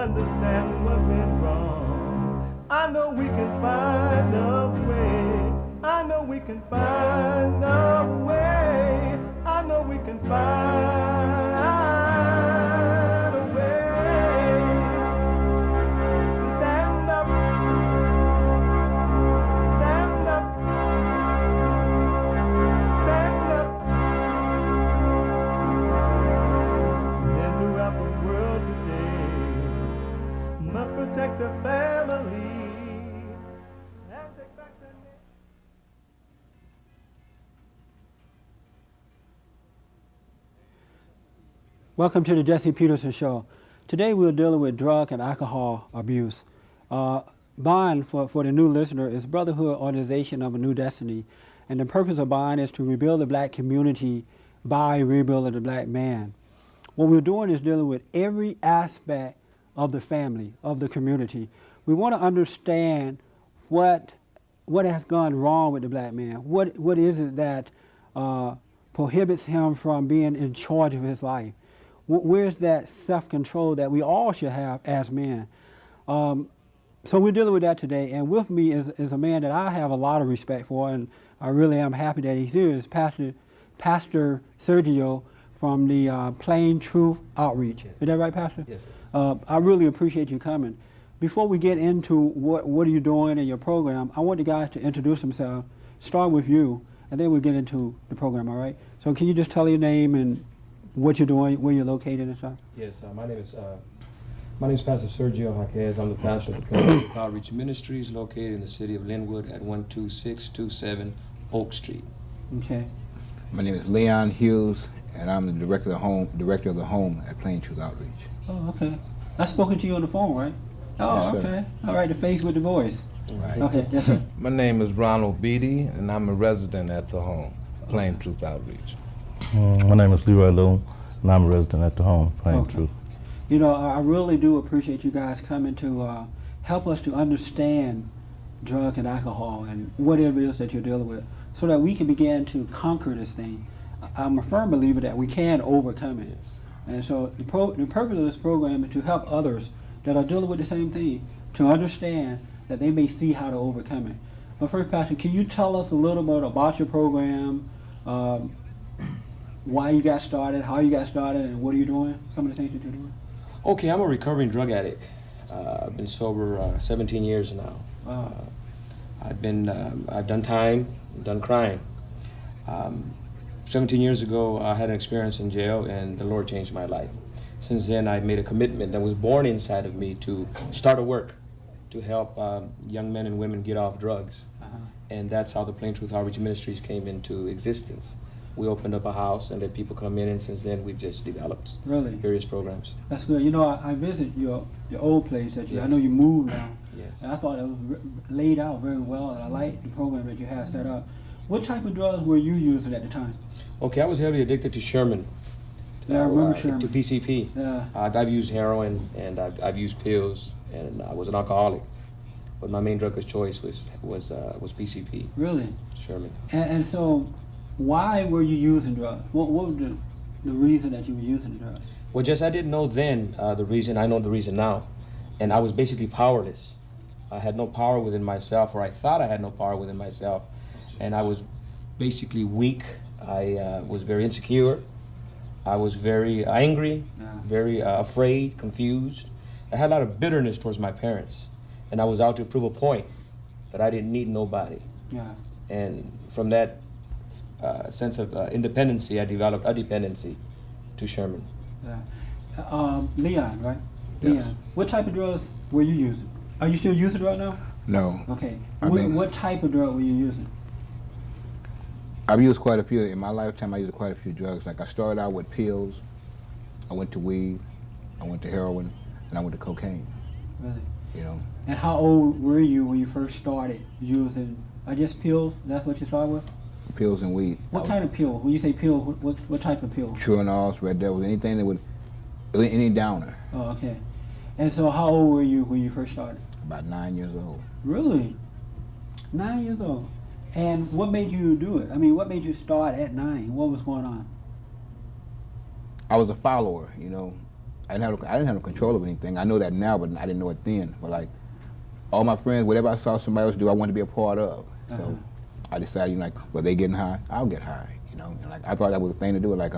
understand what went wrong. I know we can find a way. I know we can find a way. I know we can find a way to stand up, stand up, stand up. And throughout the world today, must protect the family. And take back the name. Welcome to the Jesse Peterson Show. Today we're dealing with drug and alcohol abuse. Bond, for the new listener, is Brotherhood Organization of a New Destiny. And the purpose of Bond is to rebuild the black community by rebuilding the black man. What we're doing is dealing with every aspect of the family, of the community. We want to understand what has gone wrong with the black man. What is it that prohibits him from being in charge of his life? Where's that self-control that we all should have as men? So we're dealing with that today, and with me is a man that I have a lot of respect for, and I really am happy that he's here. It's Pastor Sergio from the Plain Truth Outreach. Is that right, Pastor? Yes, sir. I really appreciate you coming. Before we get into what are you doing in your program, I want the guys to introduce themselves, start with you, and then we'll get into the program, all right? So can you just tell your name and what you're doing, where you're located and stuff? Yes, my name is Pastor Sergio Jaquez. I'm the pastor of the Plain Truth Outreach Ministries, located in the city of Linwood at 12627 Oak Street. Okay. My name is Leon Hughes, and I'm the director of the home at Plain Truth Outreach. Oh, okay. I've spoken to you on the phone, right? Oh, Yes, sir. okay. All right, the face with the voice. Right. Okay, yes, sir. My name is Ronald Beadie, and I'm a resident at the home, Plain Truth Outreach. My name is Leroy, and I'm a resident at the home, Plain Okay. Truth. You know, I really do appreciate you guys coming to help us to understand drug and alcohol and whatever it is that you're dealing with, so that we can begin to conquer this thing. I'm a firm believer that we can overcome it. And so the purpose of this program is to help others that are dealing with the same thing to understand that they may see how to overcome it. But first, Pastor, can you tell us a little bit about your program, why you got started, how you got started, and what are you doing, some of the things that you're doing? Okay, I'm a recovering drug addict. I've been sober 17 years now. Wow. I've done time, done crime. 17 years ago, I had an experience in jail, and the Lord changed my life. Since then, I made a commitment that was born inside of me to start a work to help young men and women get off drugs. And that's how the Plain Truth Outreach Ministries came into existence. We opened up a house and let people come in, and since then we've just developed Really? various programs. That's good. You know, I visited your old place that you, I Yes. know you moved now. Yes. And I thought it was laid out very well, and I liked the program that you had set up. What type of drugs were you using at the time? Okay, I was heavily addicted to Sherman. Yeah, I remember Sherman. To PCP. Yeah. I've used heroin and I've used pills, and I was an alcoholic. But my main drug of choice was PCP. Really? Sherman. And so, why were you using drugs? What was the reason that you were using the drugs? Well, just I didn't know then the reason. I know the reason now, and I was basically powerless. I had no power within myself, or I thought I had no power within myself, and I was basically weak. I was very insecure. I was very angry, very afraid, confused. I had a lot of bitterness towards my parents, and I was out to prove a point that I didn't need nobody. Yeah. And from that sense of independency, I developed a dependency to Sherman. Yeah. Leon, right? Yes. Leon. What type of drugs were you using? Are you still using drugs now? No. Okay. I mean- What type of drug were you using? I've used quite a few. In my lifetime, I used quite a few drugs. Like I started out with pills, I went to weed, I went to heroin, and I went to cocaine, Really? you know. And how old were you when you first started using, I guess, pills? That's what you started with? Pills and weed. What kind of pill? When you say pill, what type of pill? Churanols, Red Devils, anything that would, any downer. Oh, okay. And so how old were you when you first started? About 9 years old. Really? 9 years old. And what made you do it? I mean, what made you start at 9? What was going on? I was a follower, you know. I didn't have no control of anything. I know that now, but I didn't know it then. But like all my friends, whatever I saw somebody else do, I wanted to be a part of. So I decided, like, well, they getting high, I'll get high. You know, and like I thought that was a thing to do. Like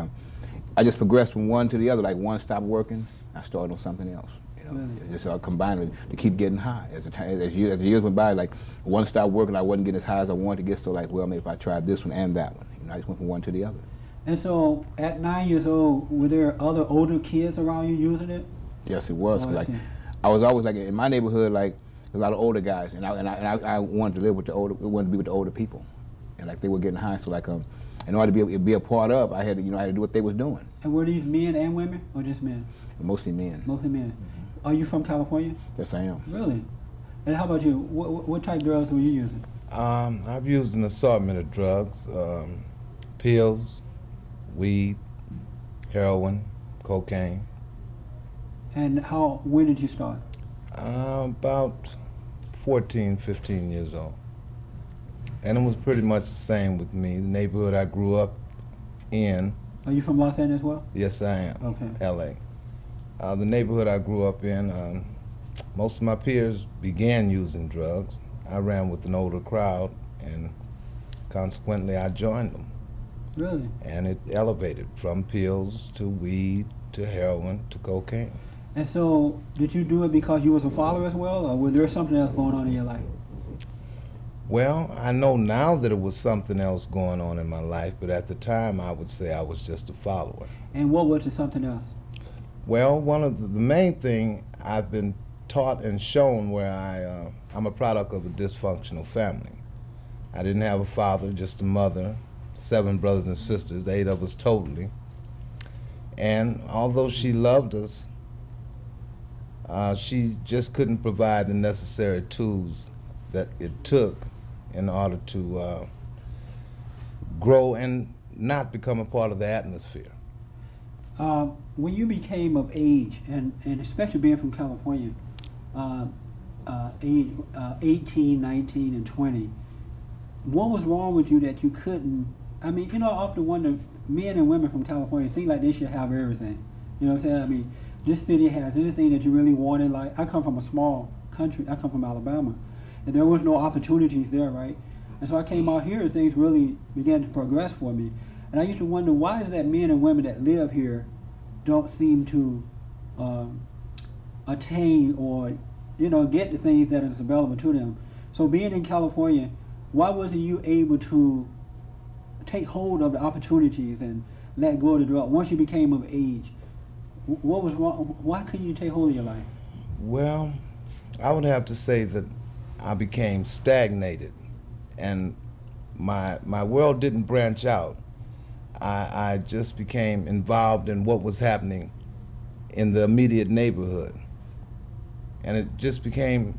I just progressed from one to the other. Like one stopped working, I started on something else. You know, just combined to keep getting high. As the years went by, like one stopped working, I wasn't getting as high as I wanted to get. So like, well, maybe if I tried this one and that one, you know, I just went from one to the other. And so, at 9 years old, were there other older kids around you using it? Yes, it was. Like I was always like in my neighborhood, like a lot of older guys, and I wanted to live with wanted to be with the older people, and like they were getting high. So like in order to be a part of, I had to I had to do what they was doing. And were these men and women, or just men? Mostly men. Mostly men. Mm-hmm. Are you from California? Yes, I am. Really? And how about you? What type of drugs were you using? I've used an assortment of drugs, pills, weed, heroin, cocaine. And when did you start? About 14, 15 years old. And it was pretty much the same with me. The neighborhood I grew up in. Are you from Los Angeles as well? Yes, I am. Okay. L.A. The neighborhood I grew up in, most of my peers began using drugs. I ran with an older crowd, and consequently I joined them. Really? And it elevated from pills to weed to heroin to cocaine. And so, did you do it because you was a follower as well, or was there something else going on in your life? Well, I know now that it was something else going on in my life, but at the time I would say I was just a follower. And what was it, something else? Well, one of the main thing I've been taught and shown where I'm a product of a dysfunctional family. I didn't have a father, just a mother, 7 brothers and sisters, 8 of us totally. And although she loved us, she just couldn't provide the necessary tools that it took in order to grow and not become a part of the atmosphere. When you became of age, and especially being from California, age 18, 19, and 20, what was wrong with you that you couldn't? I mean, I often wonder, men and women from California seem like they should have everything. You know what I'm saying? I mean, this city has anything that you really wanted. Like, I come from a small country. I come from Alabama, and there was no opportunities there, right? And so I came out here, and things really began to progress for me. And I used to wonder, why is that men and women that live here don't seem to attain or, get the things that is available to them? So being in California, why wasn't you able to take hold of the opportunities and let go of the drug once you became of age? What was wrong? Why couldn't you take hold of your life? Well, I would have to say that I became stagnated, and my world didn't branch out. I just became involved in what was happening in the immediate neighborhood, and it just became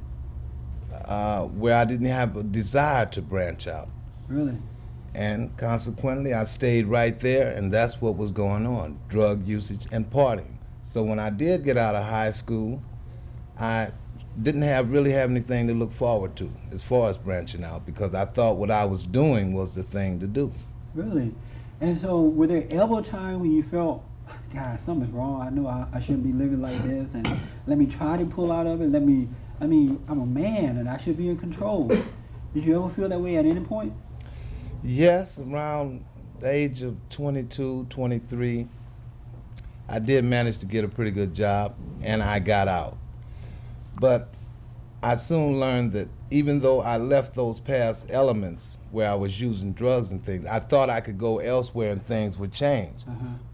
where I didn't have a desire to branch out. Really? And consequently, I stayed right there, and that's what was going on, drug usage and partying. So when I did get out of high school, I didn't really have anything to look forward to as far as branching out, because I thought what I was doing was the thing to do. Really? And so were there ever a time when you felt, God, something's wrong, I know I shouldn't be living like this, and let me try to pull out of it, I'm a man and I should be in control. Did you ever feel that way at any point? Yes, around the age of 22, 23, I did manage to get a pretty good job, and I got out. But I soon learned that even though I left those past elements where I was using drugs and things, I thought I could go elsewhere and things would change.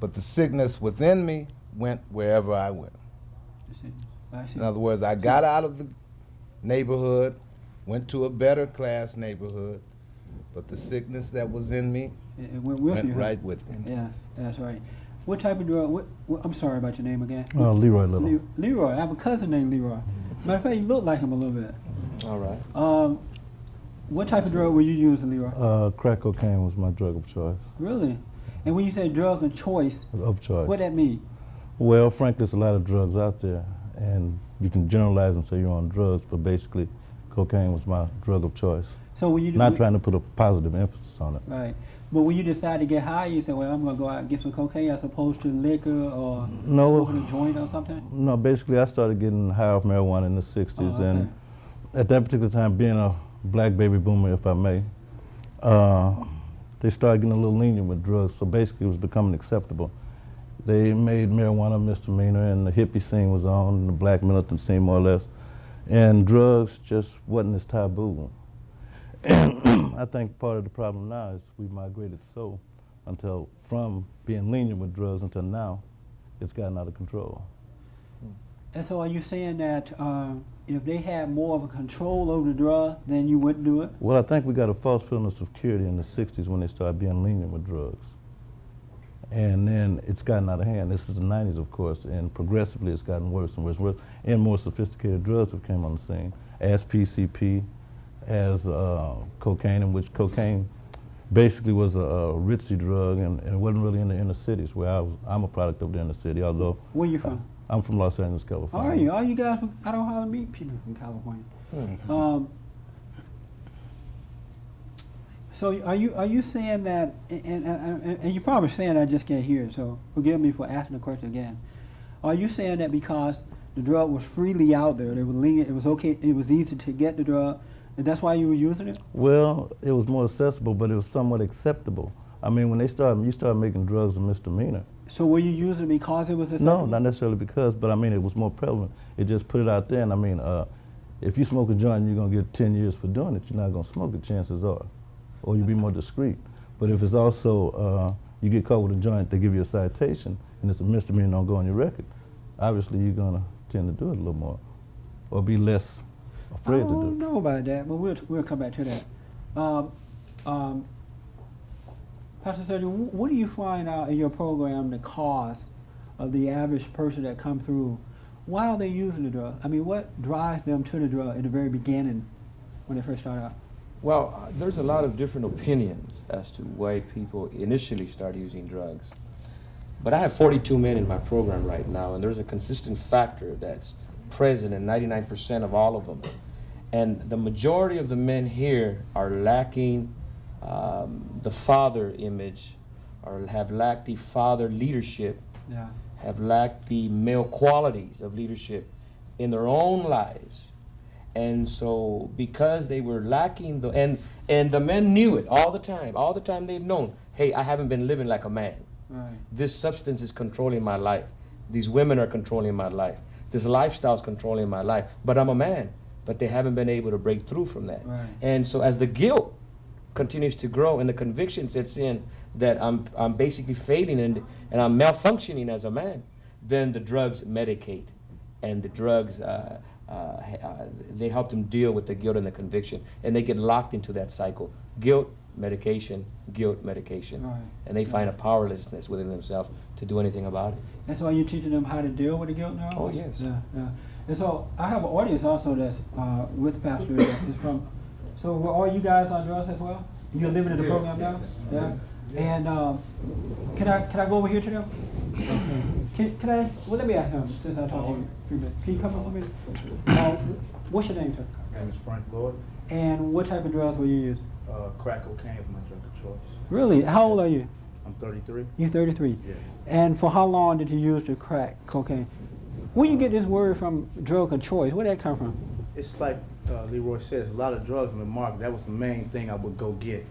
But the sickness within me went wherever I went. In other words, I got out of the neighborhood, went to a better class neighborhood, but the sickness that was in me went right with me. Yeah, that's right. What type of drug? I'm sorry about your name again. Leroy Little. Leroy. I have a cousin named Leroy. Matter of fact, you look like him a little bit. All right. What type of drug were you using, Leroy? Crack cocaine was my drug of choice. Really? And when you say drug of choice, what that mean? Well, frankly, there's a lot of drugs out there, and you can generalize and say you're on drugs, but basically, cocaine was my drug of choice. So when you not trying to put a positive emphasis on it. Right. But when you decide to get high, you say, well, I'm going to go out and get some cocaine as opposed to liquor or No. smoking a joint or something? No, basically I started getting high off marijuana in the 60s, Oh, okay. and at that particular time, being a black baby boomer, if I may, they started getting a little lenient with drugs, so basically it was becoming acceptable. They made marijuana a misdemeanor, and the hippie scene was on, and the black militant scene more or less, and drugs just wasn't as taboo. And I think part of the problem now is we migrated so until from being lenient with drugs until now, it's gotten out of control. And so are you saying that if they had more of a control over the drug, then you wouldn't do it? Well, I think we got a false feeling of security in the 60s when they started being lenient with drugs. And then it's gotten out of hand. This is the 90s, of course, and progressively it's gotten worse and worse and worse. And more sophisticated drugs have come on the scene, as PCP, as cocaine, in which cocaine basically was a ritzy drug, and it wasn't really in the inner cities where I'm a product of the inner city, although Where you from? I'm from Los Angeles, California. Are you? All you guys, I don't hardly meet people from California. So are you saying that, and you're probably saying I just can't hear it, so forgive me for asking the question again. Are you saying that because the drug was freely out there, they were lenient, it was okay, it was easy to get the drug, and that's why you were using it? Well, it was more accessible, but it was somewhat acceptable. I mean, when you started making drugs a misdemeanor. So were you using it because it was acceptable? No, not necessarily because, but I mean, it was more prevalent. It just put it out there, and I mean, if you smoke a joint, you're gonna get 10 years for doing it. You're not gonna smoke it, chances are, or you'll be more discreet. But if it's also, you get caught with a joint, they give you a citation, and it's a misdemeanor, don't go on your record, obviously you're gonna tend to do it a little more, or be less afraid to do it. I don't know about that, but we'll come back to that. Pastor Sergio, what do you find out in your program the cause of the average person that come through? Why are they using the drug? I mean, what drives them to the drug in the very beginning when they first start out? Well, there's a lot of different opinions as to why people initially start using drugs. But I have 42 men in my program right now, and there's a consistent factor that's present in 99% of all of them. And the majority of the men here are lacking the father image, or have lacked the father leadership, Yeah. have lacked the male qualities of leadership in their own lives. And so because they were lacking and the men knew it all the time they've known, hey, I haven't been living like a man. Right. This substance is controlling my life. These women are controlling my life. This lifestyle is controlling my life. But I'm a man. But they haven't been able to break through from that. Right. And so as the guilt continues to grow and the conviction sets in that I'm basically failing and I'm malfunctioning as a man, then the drugs medicate. And the drugs, they help them deal with the guilt and the conviction. And they get locked into that cycle. Guilt, medication, guilt, medication. Right. And they find a powerlessness within themselves to do anything about it. And so are you teaching them how to deal with the guilt now? Oh, yes. Yeah, yeah. And so I have an audience also that's with Pastor that is from, so were all you guys on drugs as well? You're living in the program now? Yeah. And can I go over here to them? Can I, well, let me ask him since I talked to you a few minutes. Can you come over here? What's your name, sir? My name is Frank Lloyd. And what type of drugs were you using? Crack cocaine is my drug of choice. Really? How old are you? I'm 33. You're 33. Yes. And for how long did you use the crack cocaine? Where you get this word from, drug of choice? Where did that come from? It's like Leroy says, a lot of drugs on the market. That was the main thing I would go get.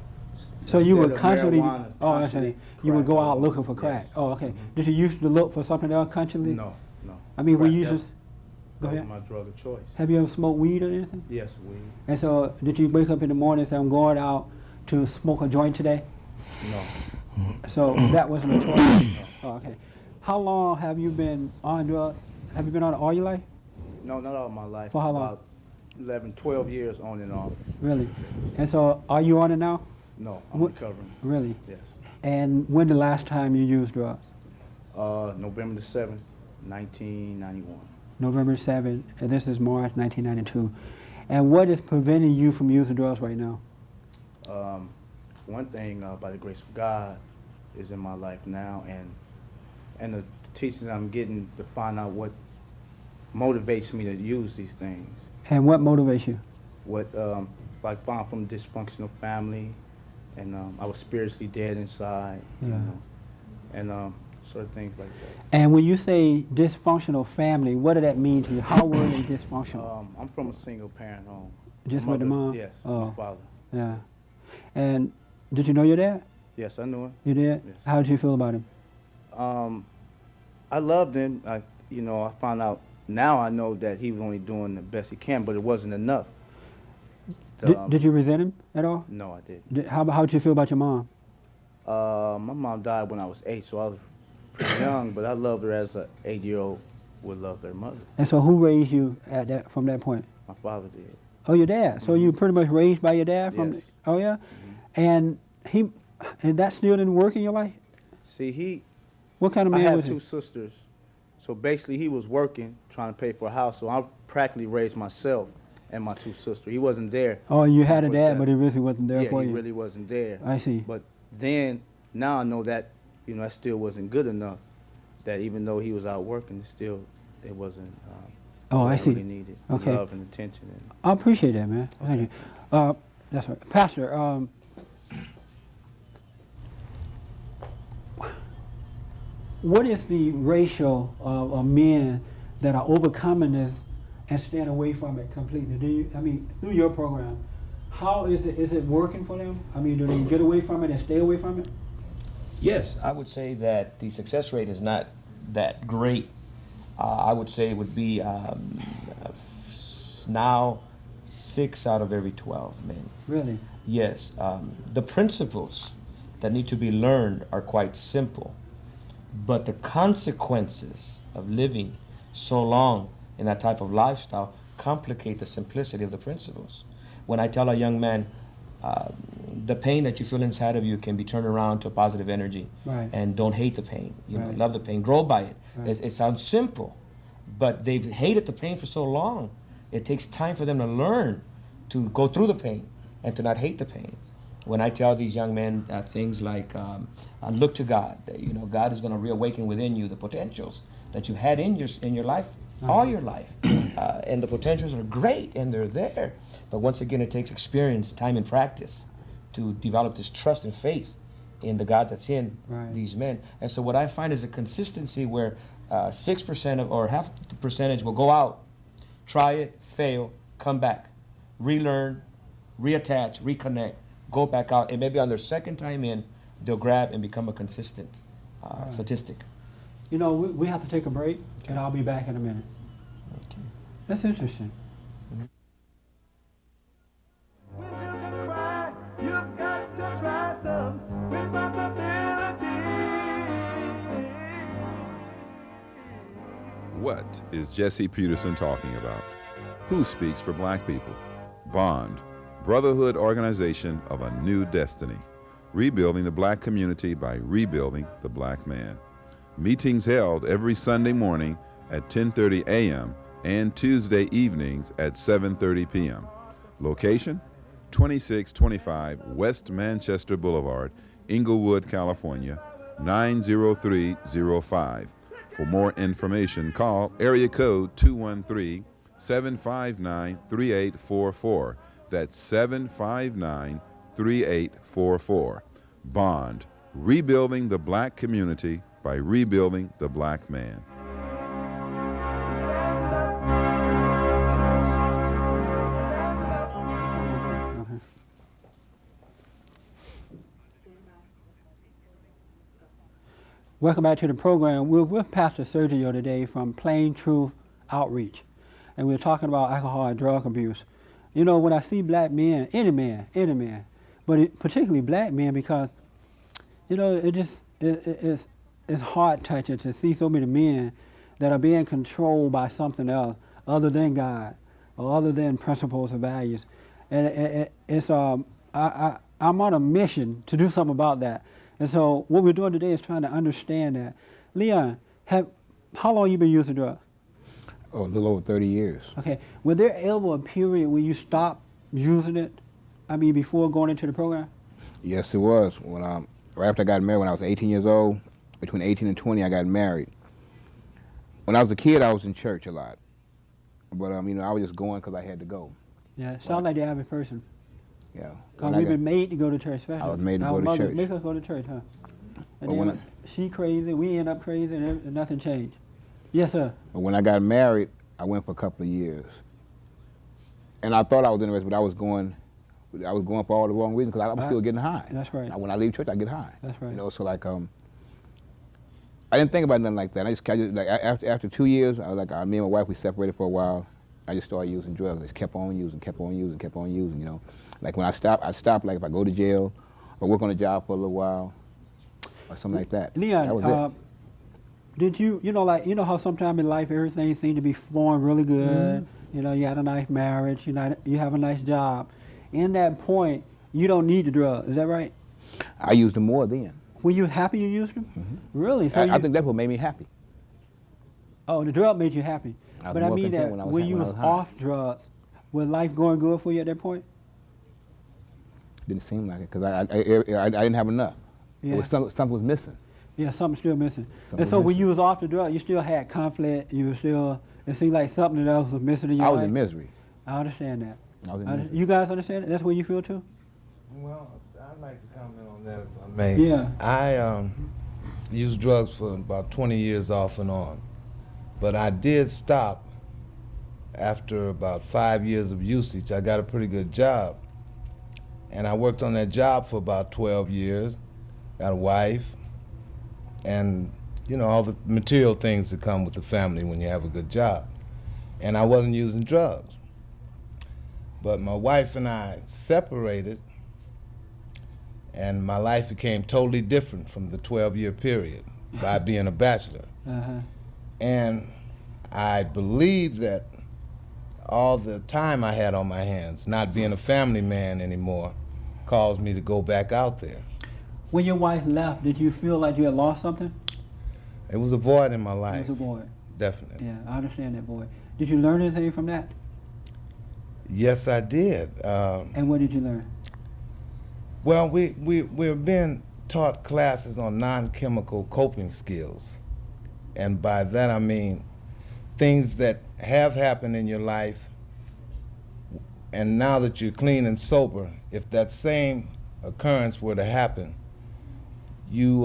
So you would Instead of constantly, marijuana, oh, I constantly see. You would crack. go out looking for crack. Yes. Oh, okay. Did you used to look for something else constantly? No. I mean, were Crack, you that- just, go That was ahead. my drug of choice. Have you ever smoked weed or anything? Yes, weed. And so did you wake up in the morning and say, I'm going out to smoke a joint today? No. So that wasn't a choice? Oh, okay. How long have you been on drugs? Have you been on it all your life? No, not all my life. For how long? About 11, 12 years on and off. Really? And so are you on it now? No, I'm What- recovering. Really? Yes. And when the last time you used drugs? November the 7th, 1991. November 7th, and this is March 1992. And what is preventing you from using drugs right now? One thing, by the grace of God, is in my life now, and the teaching I'm getting to find out what motivates me to use these things. And what motivates you? What I found from dysfunctional family, and I was spiritually dead inside, you Yeah. know, and sort of things like that. And when you say dysfunctional family, what did that mean to you? How were they dysfunctional? I'm from a single parent home. Just My with the mother- mom? Yes, Oh. my father. Yeah. And did you know your dad? Yes, I knew him. You did? Yes. How did you feel about him? I loved him. I found out now. I know that he was only doing the best he can, but it wasn't enough. Did you resent him at all? No, I didn't. How did you feel about your mom? My mom died when I was 8, so I was pretty young. But I loved her as an 8-year-old would love their mother. And so who raised you from that point? My father did. Oh, your dad. So you pretty much raised by your dad from? Yes. Oh yeah. And that still didn't work in your life. See, What kind of I man have was he? 2 sisters, so basically he was working, trying to pay for a house. So I practically raised myself and my 2 sisters. He wasn't there. Oh, you had a dad, 24/7. but he really wasn't there Yeah, for he you. really wasn't there. I see. But then, now I know that, that still wasn't good enough. That even though he was out working, it wasn't. Oh, what I see. Really needed Okay. love and attention. And I appreciate that, man. Thank you. That's right. Pastor, what is the ratio of men that are overcoming this and staying away from it completely? Through your program, how is it working for them? Do they get away from it and stay away from it? Yes, I would say that the success rate is not that great. I would say it would be now 6 out of every 12 men. Really? Yes, the principles that need to be learned are quite simple, but the consequences of living so long in that type of lifestyle complicate the simplicity of the principles. When I tell a young man, the pain that you feel inside of you can be turned around to a positive energy, Right. and don't hate the pain. Right. Love the pain, grow by it. Right. It sounds simple, but they've hated the pain for so long. It takes time for them to learn to go through the pain and to not hate the pain. When I tell these young men things like, look to God, God is going to reawaken within you the potentials that you've had in your life, all your life. And the potentials are great and they're there. But once again, it takes experience, time, and practice to develop this trust and faith in the God that's in Right. these men. And so what I find is a consistency where 6% or half the percentage will go out, try it, fail, come back, relearn, reattach, reconnect, go back out, and maybe on their second time in, they'll grab and become a consistent statistic. We have to take a break, and I'll be back in a minute. Okay. That's interesting. When children cry, you've got to try some responsibility. What is Jesse Peterson talking about? Who speaks for black people? Bond, brotherhood organization of a new destiny. Rebuilding the black community by rebuilding the black man. Meetings held every Sunday morning at 10:30 a.m. and Tuesday evenings at 7:30 p.m. Location? 2625 West Manchester Boulevard, Inglewood, California, 90305. For more information, call area code 213-759-3844. That's 759-3844. Bond, rebuilding the black community by rebuilding the black man. Welcome back to the program. We're with Pastor Sergio today from Plain Truth Outreach, and we're talking about alcohol and drug abuse. When I see black men, any man, but particularly black men, because it's heart touching to see so many men that are being controlled by something else other than God or other than principles and values, and I'm on a mission to do something about that. And so what we're doing today is trying to understand that. Leon, how long you been using drugs? Oh, a little over 30 years. Okay. Was there ever a period when you stopped using it? Before going into the program? Yes, it was. When right after I got married, when I was 18 years old, between 18 and 20, I got married. When I was a kid, I was in church a lot. But, I was just going because I had to go. Yeah, sound like the average person. Yeah. Because When I we've got- been made to go to church, especially. I was made to Our go to mother church. make us go to church, huh? And But when then she crazy, we end up crazy, and nothing changed. Yes, sir. But when I got married, I went for a couple of years. And I thought I was interested, but I was going for all the wrong reasons because I was still getting high. That's right. Now, when I leave church, I get high. That's right. You know, so like, I didn't think about nothing like that. I just like after 2 years, I was like, me and my wife, we separated for a while. I just started using drugs. I just kept on using, you know. Like when I stopped, like if I go to jail or work on a job for a little while or something like that. Leon, that was it. did you know how sometimes in life everything seemed to be flowing really good? You know, you had a nice marriage, you have a nice job. In that point, you don't need the drugs. Is that right? I used them more then. Were you happy you used them? Really? So I think that's what made me happy. Oh, the drug made you happy. I was But I more mean content that when I was when ha- you when I was was high. off drugs, was life going good for you at that point? Didn't seem like it because I didn't have enough. Yeah. It was something was missing. Yeah, something's still missing. Something And so when missing. you was off the drug, you still had conflict. You were still. It seemed like something else was missing in your I life. was in misery. I understand that. I was in misery. You guys understand it? That's what you feel too? Well, I'd like to comment on that if I may. Yeah. I used drugs for about 20 years off and on. But I did stop after about 5 years of usage. I got a pretty good job. And I worked on that job for about 12 years, got a wife, and you know, all the material things that come with the family when you have a good job. And I wasn't using drugs. But my wife and I separated, and my life became totally different from the 12-year period by being a bachelor. Uh-huh. And I believe that all the time I had on my hands, not being a family man anymore, caused me to go back out there. When your wife left, did you feel like you had lost something? It was a void in my It life, was a boy. definitely. Yeah, I understand that, boy. Did you learn anything from that? Yes, I did. And what did you learn? Well, we're being taught classes on non-chemical coping skills. And by that I mean things that have happened in your life, and now that you're clean and sober, if that same occurrence were to happen, you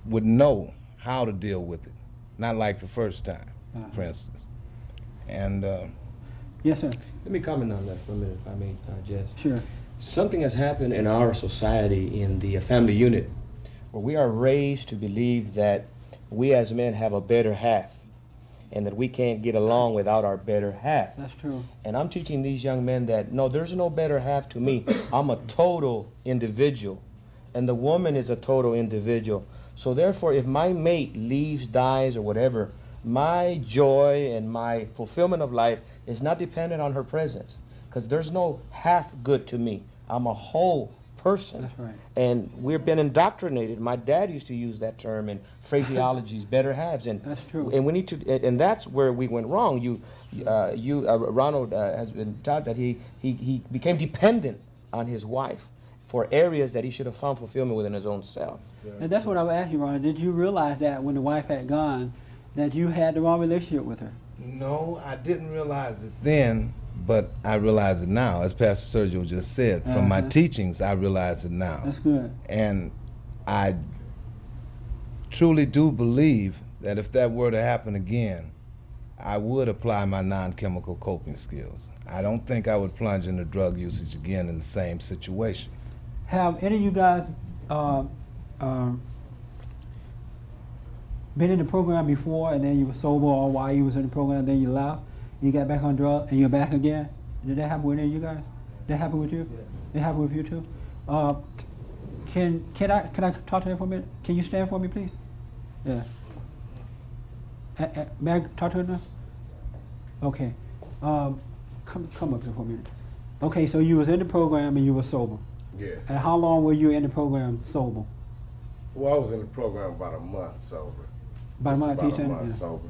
would know how to deal with it. Not like the first time, for instance. And Yes, sir. Let me comment on that for a minute, if I may, Jess. Sure. Something has happened in our society in the family unit where we are raised to believe that we as men have a better half and that we can't get along without our better half. That's true. And I'm teaching these young men that, no, there's no better half to me. I'm a total individual, and the woman is a total individual. So therefore, if my mate leaves, dies, or whatever, my joy and my fulfillment of life is not dependent on her presence, because there's no half good to me. I'm a whole person. That's right. And we've been indoctrinated. My dad used to use that term in phraseologies, better halves. And That's true. And we need to, and that's where we went wrong. Ronald has been taught that he became dependent on his wife for areas that he should have found fulfillment within his own self. And that's what I would ask you, Ron. Did you realize that when the wife had gone, that you had the wrong relationship with her? no, I didn't realize it then, but I realize it now. As Pastor Sergio just said, from my teachings, I realize it now. That's good. And I truly do believe that if that were to happen again, I would apply my non-chemical coping skills. I don't think I would plunge into drug usage again in the same situation. Have any of you guys been in the program before and then you were sober, or while you was in the program, then you left, you got back on drugs, and you're back again? Did that happen with any of you guys? That happened with you? It happened with you too? Can I talk to him for a minute? Can you stand for me, please? Yeah. May I talk to him now? Okay. Come up here for a minute. Okay, so you was in the program and you were sober. Yes. And how long were you in the program sober? Well, I was in the program about a month sober. About a Just month, about you said? a month Yeah. sober.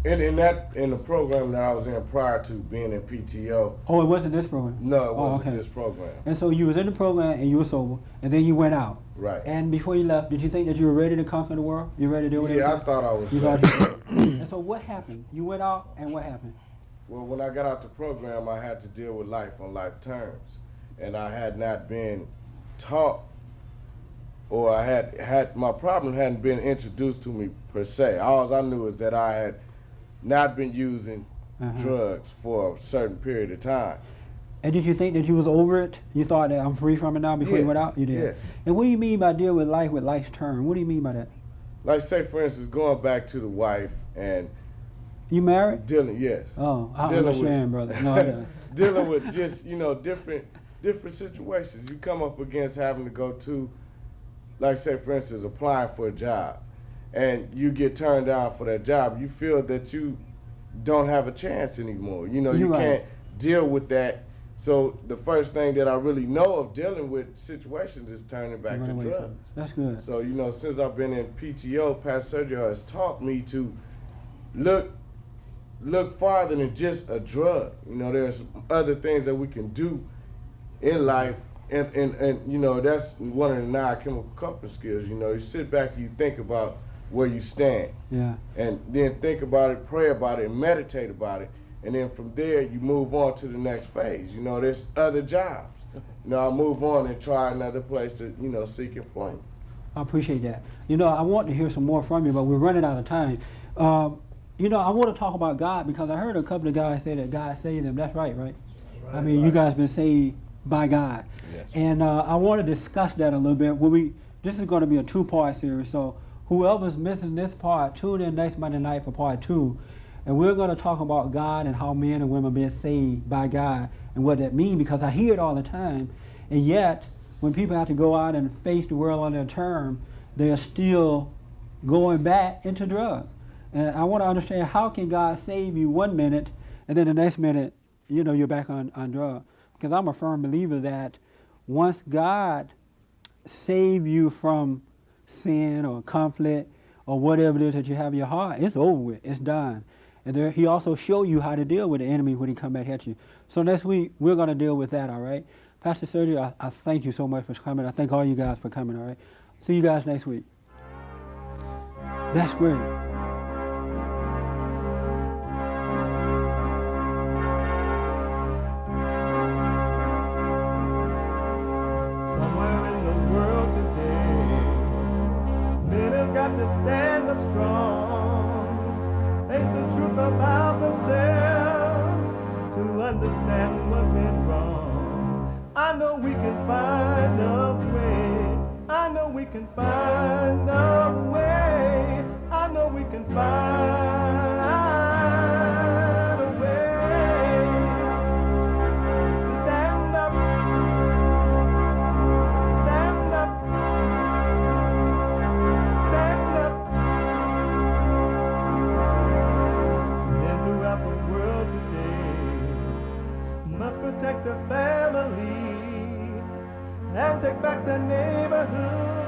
And in the program that I was in prior to being in PTO, Oh, it wasn't this program? no, it wasn't okay. this program. And so you was in the program and you were sober, and then you went out. Right. And before you left, did you think that you were ready to conquer the world? You ready to do whatever? Yeah, I thought I was You ready. thought you were. And so what happened? You went out, and what happened? Well, when I got out the program, I had to deal with life on life terms, and I had not been taught, or I had my problem hadn't been introduced to me per se. All I knew is that I had not been using drugs for a certain period of time. And did you think that you was over it? You thought that I'm free from it now before you went out? You did. Yeah. And what do you mean by deal with life's term? What do you mean by that? Like, say, for instance, going back to the wife and You married? dealing, yes. Oh, I Dealing understand, brother. No, yeah. Dealing with just, different situations. You come up against having to go to, like, say, for instance, applying for a job, and you get turned down for that job. You feel that you don't have a chance anymore. You right. can't deal with that. So the first thing that I really know of dealing with situations is turning back Run to away from drugs. it. That's good. So, since I've been in PTO, Pastor Sergio has taught me to look farther than just a drug. There's other things that we can do in life, and that's one of the 9 chemical coping skills. You sit back and you think about where you stand. Yeah. And then think about it, pray about it, and meditate about it. And then from there, you move on to the next phase. There's other jobs. I move on and try another place to, seek employment. I appreciate that. I want to hear some more from you, but we're running out of time. I want to talk about God because I heard a couple of guys say that God saved them. That's right, right? I mean, you guys been saved by God. Yes. And I want to discuss that a little bit. This is going to be a 2-part series, so whoever's missing this part, tune in next Monday night for part 2. And we're going to talk about God and how men and women are being saved by God and what that means, because I hear it all the time. And yet, when people have to go out and face the world on their term, they are still going back into drugs. And I want to understand, how can God save you one minute and then the next minute, you're back on drugs? Because I'm a firm believer that once God saves you from sin or conflict or whatever it is that you have in your heart, it's over with. It's done. And he also showed you how to deal with the enemy when he come back at you. So next week, we're going to deal with that, all right? Pastor Sergio, I thank you so much for coming. I thank all you guys for coming, all right? See you guys next week. That's great. Somewhere in the world today, men have got to stand up strong, face the truth about themselves, to understand what went wrong. I know we can find a way. I know we can find a way. I know we can find a way to stand up, stand up, stand up. Men throughout the world today must protect their family and take back their neighborhood.